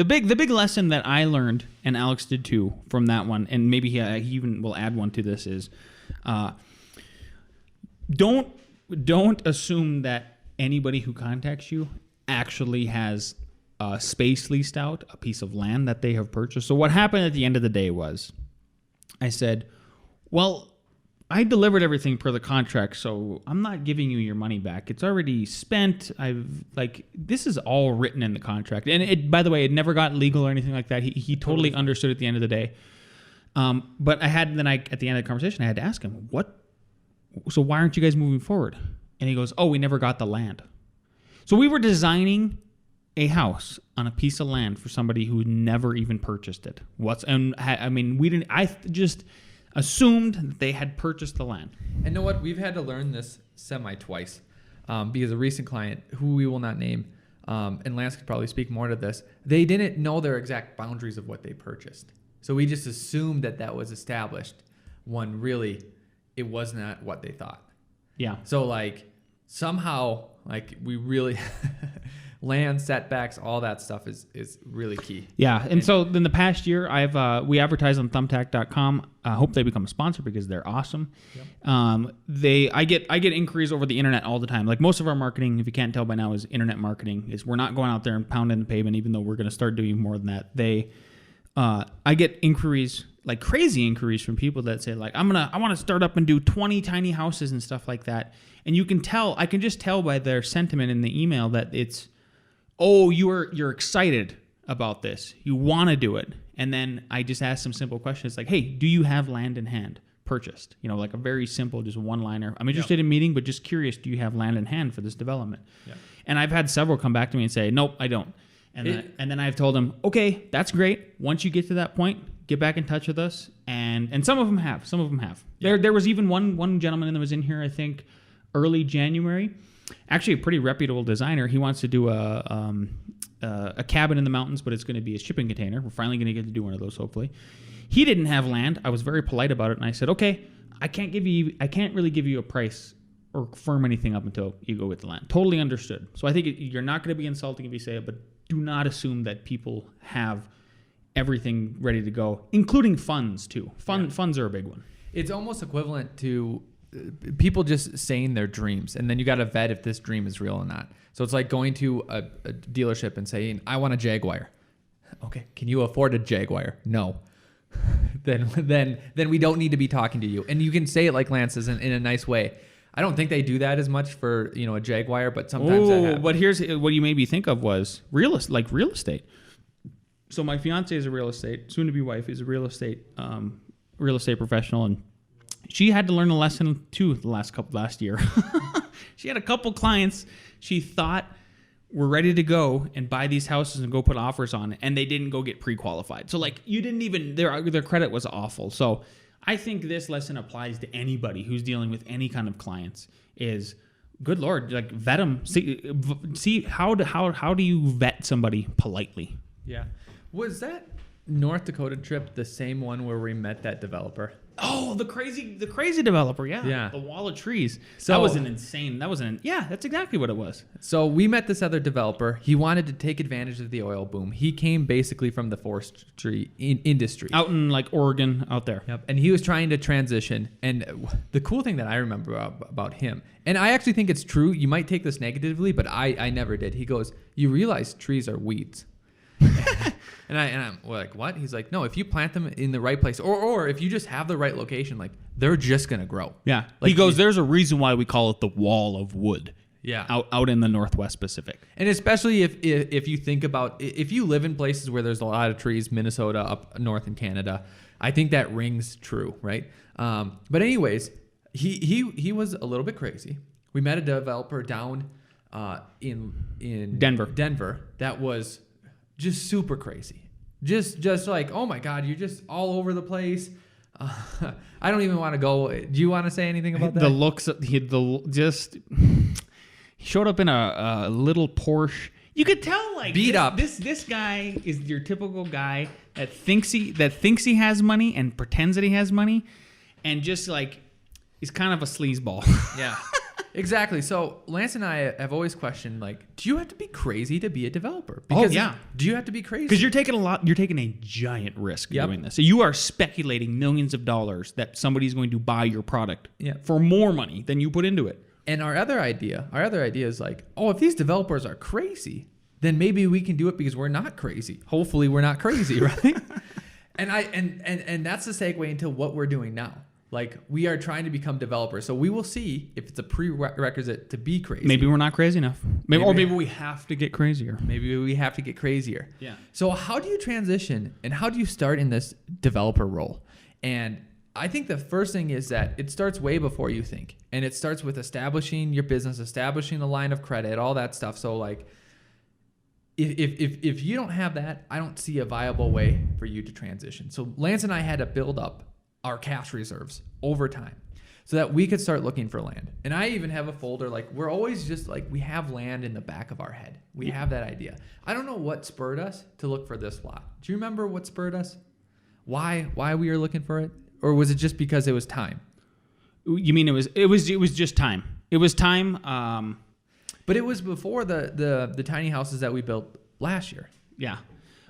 big lesson that I learned, and Alex did too, from that one, and maybe he even will add one to this, is don't assume that anybody who contacts you actually has space leased out, a piece of land that they have purchased. So what happened at the end of the day was I said, well, I delivered everything per the contract, so I'm not giving you your money back. It's already spent. This is all written in the contract. And it, by the way, it never got legal or anything like that. He totally understood at the end of the day. But at the end of the conversation, I had to ask him, so why aren't you guys moving forward? And he goes, oh, we never got the land. So we were designing a house on a piece of land for somebody who never even purchased it. I just assumed that they had purchased the land. And you know what? We've had to learn this twice because a recent client, who we will not name, and Lance could probably speak more to this, they didn't know their exact boundaries of what they purchased. So we just assumed that was established when really it was not what they thought. Yeah. So somehow we really land setbacks, all that stuff is really key. Yeah. And so in the past year, we advertise on thumbtack.com. I hope they become a sponsor because they're awesome. Yep. I get inquiries over the internet all the time. Like most of our marketing, if you can't tell by now, is internet marketing. We're not going out there and pounding the pavement, even though we're going to start doing more than that. I get inquiries, like crazy inquiries from people that say I want to start up and do 20 tiny houses and stuff like that. And I can just tell by their sentiment in the email that it's, oh, you're excited about this. You want to do it. And then I just ask some simple questions like, hey, do you have land in hand purchased? Like a very simple, just one-liner. I'm interested in meeting, but just curious, do you have land in hand for this development? Yep. And I've had several come back to me and say, nope, I don't. And then I've told them, okay, that's great. Once you get to that point, get back in touch with us. And some of them have. Yeah. There was even one gentleman that was in here, I think, early January. Actually, a pretty reputable designer. He wants to do a cabin in the mountains, but it's going to be a shipping container. We're finally going to get to do one of those, hopefully. He didn't have land. I was very polite about it, and I said, okay, I can't really give you a price or firm anything up until you go with the land. Totally understood. So I think you're not going to be insulting if you say it, but do not assume that people have everything ready to go, including funds too. Funds are a big one. It's almost equivalent to people just saying their dreams, and then you got to vet if this dream is real or not. So it's like going to a dealership and saying, I want a Jaguar. Okay, can you afford a Jaguar? No. then we don't need to be talking to you. And you can say it like Lance says in a nice way. I don't think they do that as much for a Jaguar, but sometimes that happens. But here's what you made me think of was real estate. So my fiance is a real estate, soon-to-be wife is a real estate professional, and she had to learn a lesson too last year. She had a couple clients she thought were ready to go and buy these houses and go put offers on, and they didn't go get pre-qualified. So you didn't even their credit was awful. So I think this lesson applies to anybody who's dealing with any kind of clients. Is good Lord, vet them. See how do you vet somebody politely? Yeah. Was that North Dakota trip the same one where we met that developer? Oh, the crazy developer, yeah. The wall of trees. So that's exactly what it was. So we met this other developer. He wanted to take advantage of the oil boom. He came basically from the forestry industry. Out in Oregon, out there. Yep. And he was trying to transition. And the cool thing that I remember about him, and I actually think it's true, you might take this negatively, but I never did. He goes, you realize trees are weeds. And I'm like, what? He's like, no, if you plant them in the right place, or if you just have the right location, they're just gonna grow. Yeah. He goes, there's a reason why we call it the wall of wood. Yeah. Out in the Northwest Pacific. And especially if you think about, if you live in places where there's a lot of trees, Minnesota, up north in Canada, I think that rings true, right? But anyways, he was a little bit crazy. We met a developer down in Denver that was just super crazy. Just like, oh my God, you're just all over the place. I don't even want to go. Do you want to say anything about that? The looks, he showed up in a little Porsche. You could tell, beat up. This guy is your typical guy that thinks he has money and pretends that he has money, and just he's kind of a sleazeball. Yeah. Exactly. So Lance and I have always questioned, do you have to be crazy to be a developer? Because do you have to be crazy? Because you're taking a giant risk doing this. So you are speculating millions of dollars that somebody's going to buy your product for more money than you put into it. And our other idea is like, oh, if these developers are crazy, then maybe we can do it because we're not crazy. Hopefully we're not crazy, right? and that's the segue into what we're doing now. Like, we are trying to become developers. So we will see if it's a prerequisite to be crazy. Maybe we're not crazy enough. Maybe we have to get crazier. Maybe we have to get crazier. Yeah. So how do you transition and how do you start in this developer role? And I think the first thing is that it starts way before you think. And it starts with establishing your business, establishing a line of credit, all that stuff. So like, if you don't have that, I don't see a viable way for you to transition. So Lance and I had to build up our cash reserves over time so that we could start looking for land. And I even have a folder, like, we're always just like, we have land in the back of our head. We have that idea. I don't know what spurred us to look for this lot. Do you remember what spurred us? Why we were looking for it? Or was it just because it was time? You mean it was just time. It was time. But it was before the tiny houses that we built last year. Yeah.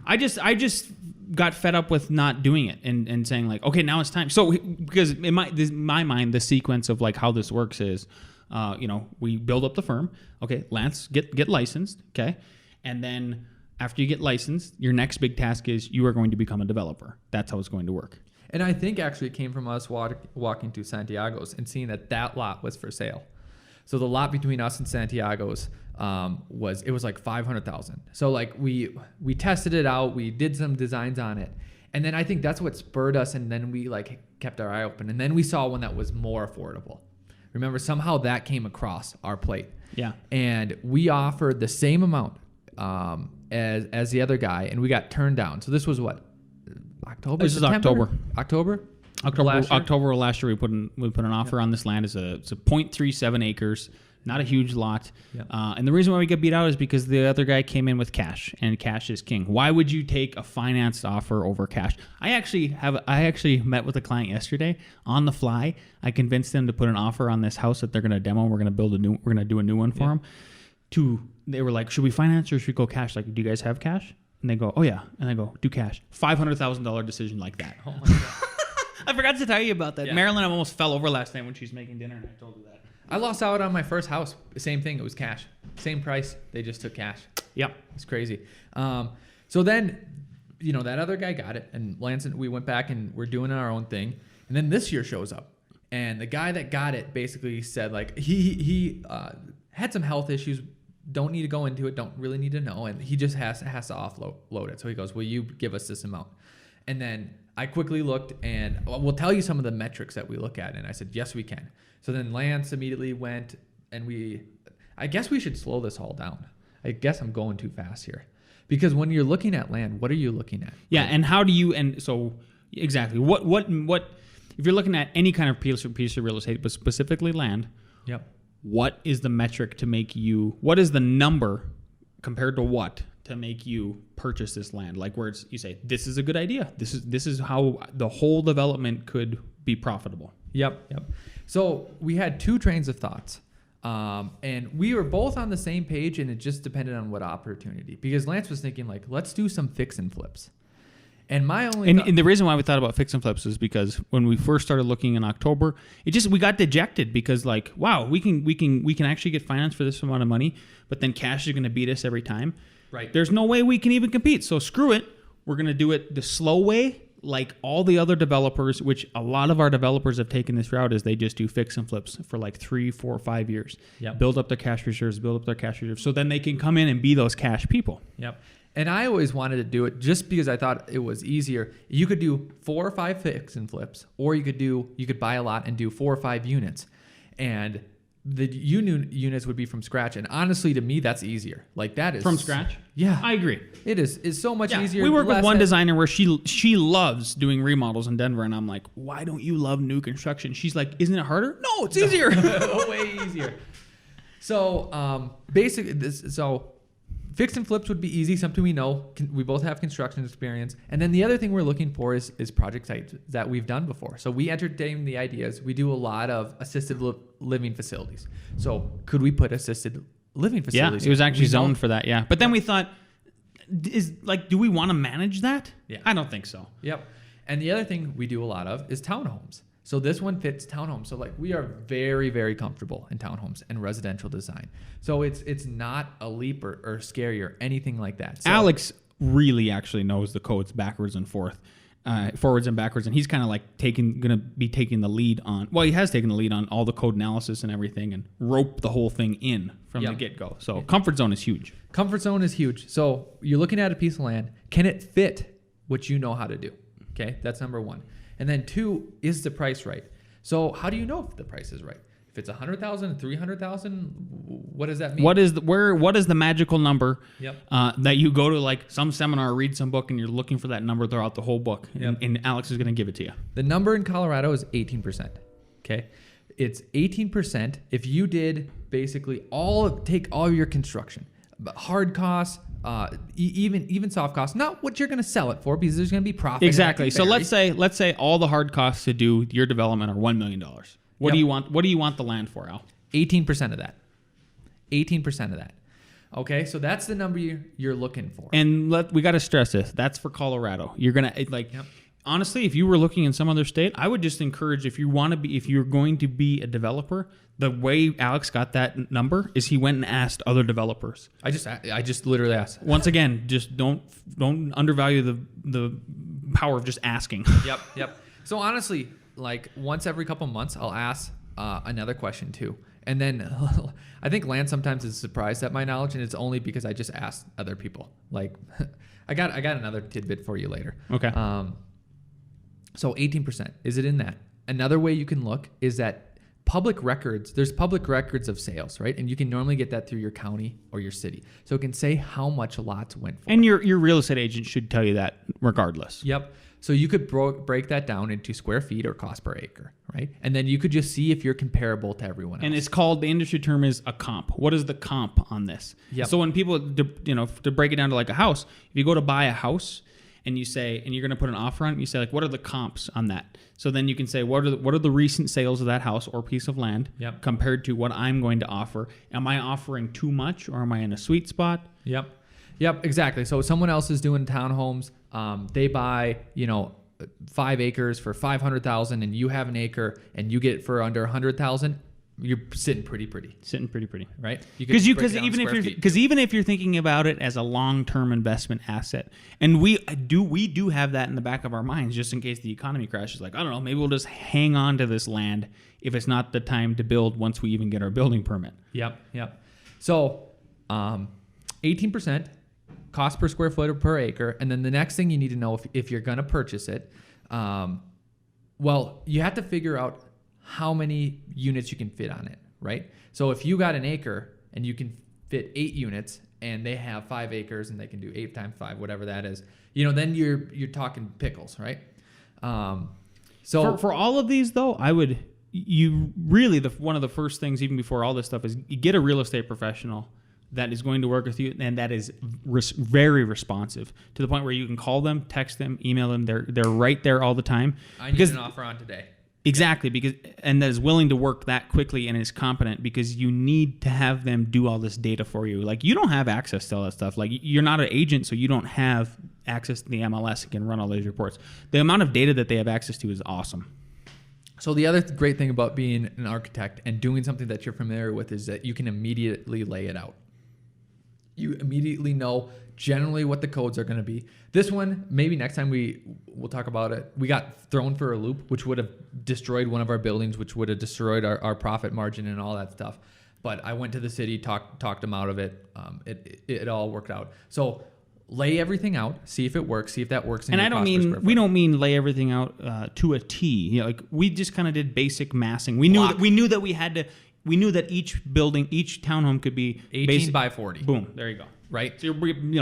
I just got fed up with not doing it and saying like, okay, now it's time. So because in my mind, the sequence of like how this works is, we build up the firm. Okay, Lance, get licensed. Okay. And then after you get licensed, your next big task is you are going to become a developer. That's how it's going to work. And I think actually it came from us walking to Santiago's and seeing that lot was for sale. So the lot between us and Santiago's was like $500,000. So like we tested it out, we did some designs on it, and then I think that's what spurred us. And then we like kept our eye open, and then we saw one that was more affordable. Remember, somehow that came across our plate. Yeah. And we offered the same amount as the other guy, and we got turned down. So this was what, October? This is September? October last year? October last year we put an offer on this land. It's a 0.37 acres, not a huge lot. Yep. And the reason why we get beat out is because the other guy came in with cash, and cash is king. Why would you take a financed offer over cash? I actually met with a client yesterday on the fly. I convinced them to put an offer on this house that they're going to demo. We're going to do a new one for them. They were like, should we finance or should we go cash? Like, do you guys have cash? And they go, oh yeah. And I go, do cash. $500,000 decision like that. Oh my God. I forgot to tell you about that. Yeah. Marilyn almost fell over last night when she was making dinner, and I told her that. I lost out on my first house. Same thing. It was cash. Same price. They just took cash. Yep. It's crazy. So then, that other guy got it, and Lance and we went back and we're doing our own thing. And then this year shows up, and the guy that got it basically said like he had some health issues. Don't need to go into it. Don't really need to know. And he just has to offload it. So he goes, will you give us this amount? And then I quickly looked, and we'll tell you some of the metrics that we look at. And I said, yes, we can. So then Lance immediately went, and I guess we should slow this all down. I guess I'm going too fast here. Because when you're looking at land, what are you looking at? Yeah, and how do you, and so exactly, what if you're looking at any kind of piece of real estate, but specifically land, Yep. what is the metric to make you, what is the number compared to what to make you purchase this land? Like where you say, this is a good idea. This is how the whole development could be profitable. Yep. So we had two trains of thoughts. And we were both on the same page, and it just depended on what opportunity. Because Lance was thinking like, let's do some fix and flips. And my only and the reason why we thought about fix and flips is because when we first started looking in October, we got dejected because like, wow, we can actually get finance for this amount of money, but then cash is going to beat us every time. Right. There's no way we can even compete. So screw it. We're going to do it the slow way, like all the other developers, which a lot of our developers have taken this route, is they just do fix and flips for like 3, 4, 5 years. Yep. Build up their cash reserves, so then they can come in and be those cash people. Yep. And I always wanted to do it just because I thought it was easier. You could do 4 or 5 fix and flips, or you could buy a lot and do 4 or 5 units. And the units would be from scratch. And honestly, to me, that's easier. Like that is From scratch? Yeah. I agree. It is. It's so much easier. We work with one designer where she loves doing remodels in Denver, and I'm like, why don't you love new construction? She's like, isn't it harder? No, it's easier. Way easier. So basically, fix and flips would be easy, something we know. We both have construction experience. And then the other thing we're looking for is project sites that we've done before. So we entertain the ideas. We do a lot of assisted living facilities. So could we put assisted living facilities? Yeah, it was actually zoned for that, yeah. But then we thought, do we want to manage that? Yeah. I don't think so. Yep. And the other thing we do a lot of is townhomes. So this one fits townhomes. So like we are very, very comfortable in townhomes and residential design. So it's not a leap or scary or anything like that. So, Alex really actually knows the codes forwards and backwards, and he's kind of like gonna be taking the lead on. Well, he has taken the lead on all the code analysis and everything, and rope the whole thing in from the get go. So comfort zone is huge. Comfort zone is huge. So you're looking at a piece of land. Can it fit what you know how to do? Okay, that's number one. And then two, is the price right? So how do you know if the price is right? If it's 100,000, 300,000, what does that mean? What is the magical number Yep. that you go to like some seminar, read some book, and you're looking for that number throughout the whole book, and Alex is going to give it to you. The number in Colorado is 18%. Okay, it's 18% if you did basically take all of your construction, hard costs, even soft costs, not what you're going to sell it for, because there's going to be profit. Exactly. So let's say all the hard costs to do your development are $1 million. What do you want? What do you want the land for, Al? 18% of that. 18% of that. Okay, so that's the number you're looking for. And we got to stress this. That's for Colorado. You're gonna honestly, if you were looking in some other state, I would just encourage if you're going to be a developer, the way Alex got that number is he went and asked other developers. I just literally asked. Once again, just don't undervalue the power of just asking. Yep. So honestly, like once every couple months, I'll ask another question too. And then I think Lance sometimes is surprised at my knowledge, and it's only because I just asked other people. Like I got another tidbit for you later. Okay. So 18%, is it in that? Another way you can look is that there's public records of sales, right? And you can normally get that through your county or your city. So it can say how much lots went for. And your real estate agent should tell you that regardless. Yep. So you could break that down into square feet or cost per acre, right? And then you could just see if you're comparable to everyone else. And it's called, the industry term is a comp. What is the comp on this? Yep. So when people, to break it down to like a house, if you go to buy a house and you say, and you're going to put an offer on it, you say like, what are the comps on that? So then you can say, what are the recent sales of that house or piece of land compared to what I'm going to offer? Am I offering too much, or am I in a sweet spot? Yep, exactly. So someone else is doing townhomes. They buy, 5 acres for $500,000, and you have an acre and you get it for under $100,000. You're sitting pretty, right? Because even if you're thinking about it as a long-term investment asset, and we do have that in the back of our minds, just in case the economy crashes. Like, I don't know, maybe we'll just hang on to this land if it's not the time to build once we even get our building permit. Yep. So, 18%. Cost per square foot or per acre. And then the next thing you need to know if you're going to purchase it, you have to figure out how many units you can fit on it, right? So if you got an acre and you can fit 8 units and they have 5 acres and they can do 8 times 5, whatever that is, then you're talking pickles, right? So for all of these though, one of the first things, even before all this stuff, is you get a real estate professional that is going to work with you and that is very responsive, to the point where you can call them, text them, email them. They're right there all the time. I need an offer on today. Exactly, and that is willing to work that quickly and is competent, because you need to have them do all this data for you. Like, you don't have access to all that stuff. Like, you're not an agent, so you don't have access to the MLS and can run all those reports. The amount of data that they have access to is awesome. So the other great thing about being an architect and doing something that you're familiar with is that you can immediately lay it out. You immediately know generally what the codes are going to be. This one, maybe next time we'll talk about it. We got thrown for a loop, which would have destroyed one of our buildings, which would have destroyed our profit margin and all that stuff. But I went to the city, talked them out of it. It all worked out. So lay everything out, see if it works, see if that works. And we don't mean lay everything out to a T. Like, we just kind of did basic massing. We knew that each building, each townhome could be 18 by 40. Boom, there you go. Right? So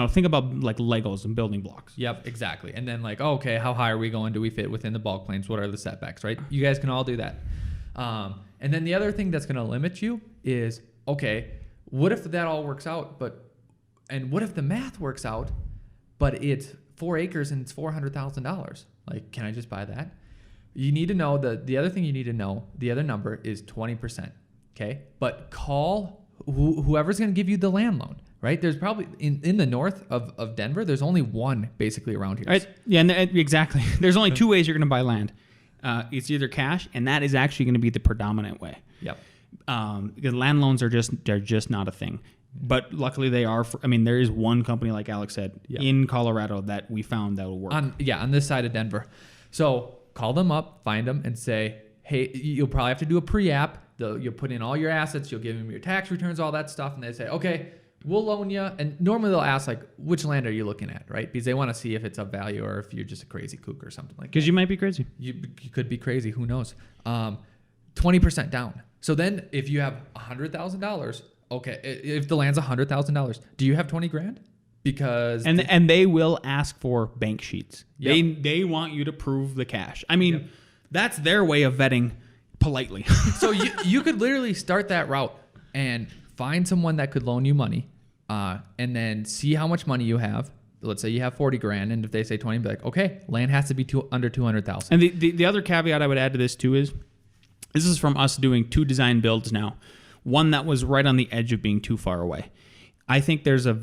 think about like Legos and building blocks. Yep, exactly. And then like, okay, how high are we going? Do we fit within the bulk planes? What are the setbacks, right? You guys can all do that. And then the other thing that's going to limit you is, okay, what if that all works out, and what if the math works out, but it's 4 acres and it's $400,000? Like, can I just buy that? You need to know the other thing you need to know, the other number is 20%. Okay, but call whoever's going to give you the land loan, right? There's probably in the north of Denver, there's only one basically around here. Right. Yeah, exactly. There's only 2 ways you're going to buy land. it's either cash, and that is actually going to be the predominant way. Yep. Because land loans are just not a thing. But luckily they are. There is one company, like Alex said, in Colorado that we found that will work. On this side of Denver. So call them up, find them, and say, hey, you'll probably have to do a pre-app. You'll put in all your assets. You'll give them your tax returns, all that stuff. And they say, okay, we'll loan you. And normally they'll ask, like, which land are you looking at, right? Because they want to see if it's of value or if you're just a crazy kook or something like that. Because you might be crazy. You could be crazy. Who knows? 20% down. So then if you have $100,000, okay, if the land's $100,000, do you have 20 grand? Because and they will ask for bank sheets. Yep. They want you to prove the cash. That's their way of vetting politely. So you could literally start that route and find someone that could loan you money, and then see how much money you have. Let's say you have 40 grand, and if they say 20, be like, okay, land has to be under 200,000. And the other caveat I would add to this too is, this is from us doing 2 design builds now. One that was right on the edge of being too far away. I think there's a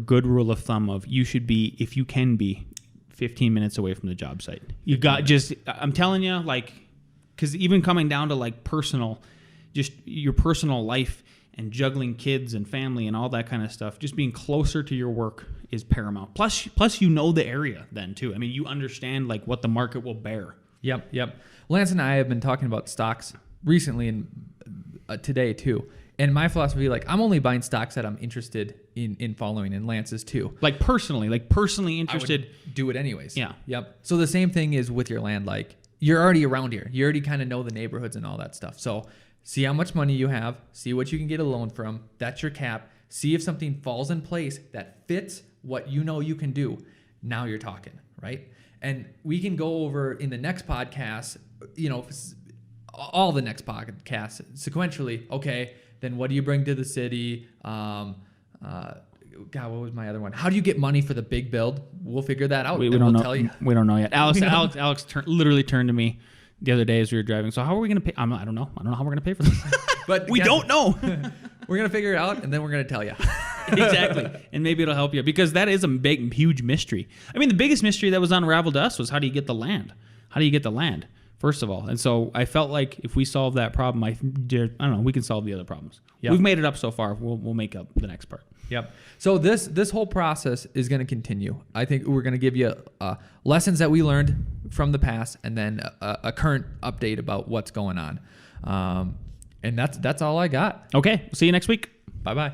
good rule of thumb of you should be, if you can be, 15 minutes away from the job site. You got I'm telling you, like, because even coming down to like just your personal life and juggling kids and family and all that kind of stuff, just being closer to your work is paramount. Plus you know the area then too. You understand like what the market will bear. Yep. Lance and I have been talking about stocks recently and today too. And my philosophy, like, I'm only buying stocks that I'm interested in following, and Lance's too. Like personally interested. I would do it anyways. Yeah. Yep. So the same thing is with your land. Like, you're already around here. You already kind of know the neighborhoods and all that stuff. So see how much money you have. See what you can get a loan from. That's your cap. See if something falls in place that fits what you know you can do. Now you're talking, right? And we can go over in the next podcast, all the next podcasts sequentially. Okay, then what do you bring to the city? God, what was my other one? How do you get money for the big build? We'll figure that out. We don't know. Tell you. We don't know yet. Alex literally turned to me the other day as we were driving. So how are we going to pay? I don't know. I don't know how we're going to pay for this. But we don't know. We're going to figure it out, and then we're going to tell you. Exactly. And maybe it'll help you, because that is a big, huge mystery. The biggest mystery that was unraveled to us was, how do you get the land? First of all. And so I felt like if we solve that problem, I don't know, we can solve the other problems. Yep. We've made it up so far. We'll make up the next part. Yep. So this whole process is going to continue. I think we're going to give you lessons that we learned from the past, and then a current update about what's going on. And that's all I got. Okay. See you next week. Bye-bye.